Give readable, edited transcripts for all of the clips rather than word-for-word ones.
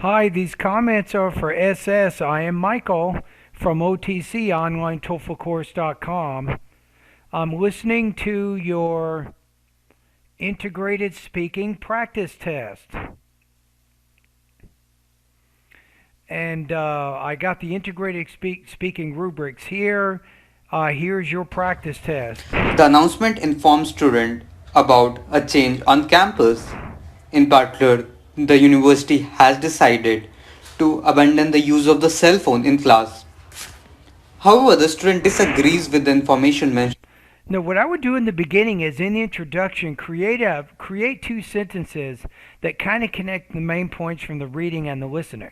Hi, these comments are for SS. I am Michael from OTC Online TOEFL Course.com. I'm listening to your integrated speaking practice test. And I got the integrated speaking rubrics here. Here's your practice test. The announcement informs students about a change on campus. In particular, the university has decided to abandon the use of the cell phone in class. However, the student disagrees with the information mentioned. Now, what I would do in the beginning is in the introduction, create two sentences that kind of connect the main points from the reading and the listening.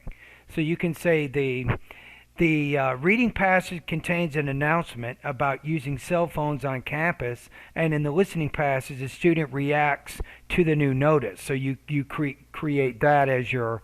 So you can say the reading passage contains an announcement about using cell phones on campus, and in the listening passage, the student reacts to the new notice. So you create that as your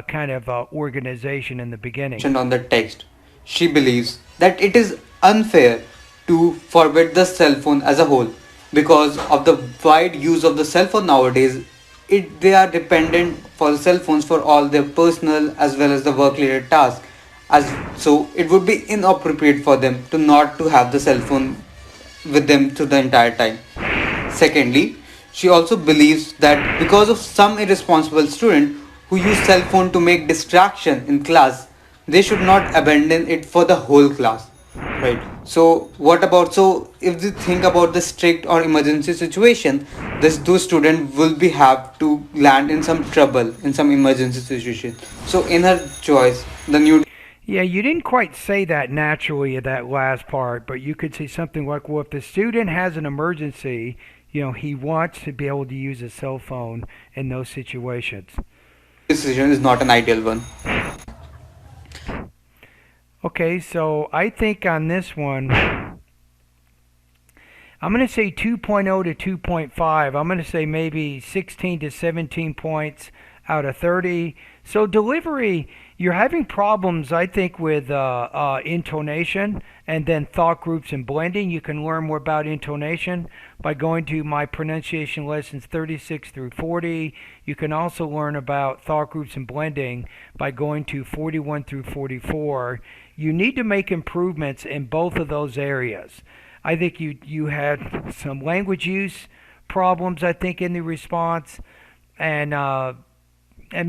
kind of organization in the beginning. On the text. She believes that it is unfair to forbid the cell phone as a whole because of the wide use of the cell phone nowadays. They are dependent for the cell phones for all their personal as well as the work related tasks. As so, it would be inappropriate for them to not to have the cell phone with them through the entire time. Secondly, she also believes that because of some irresponsible student who use cell phone to make distraction in class, they should not abandon it for the whole class. Right. So what about so if you think about the strict or emergency situation, this those student will be have to land in some trouble in some emergency situation. So in her choice, the new Yeah, you didn't quite say that naturally at that last part, but you could say something like, well, if the student has an emergency, he wants to be able to use a cell phone in those situations. decision is not an ideal one. Okay, so I think on this one, I'm going to say 2.0 to 2.5. I'm going to say maybe 16 to 17 points out of 30. So delivery, you're having problems, I think, with intonation and then thought groups and blending. You can learn more about intonation by going to my pronunciation lessons 36 through 40. You can also learn about thought groups and blending by going to 41 through 44. You need to make improvements in both of those areas. I think you had some language use problems, I think, in the response, and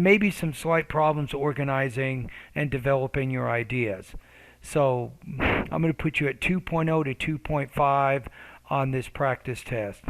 maybe some slight problems organizing and developing your ideas. So I'm going to put you at 2.0 to 2.5 on this practice test.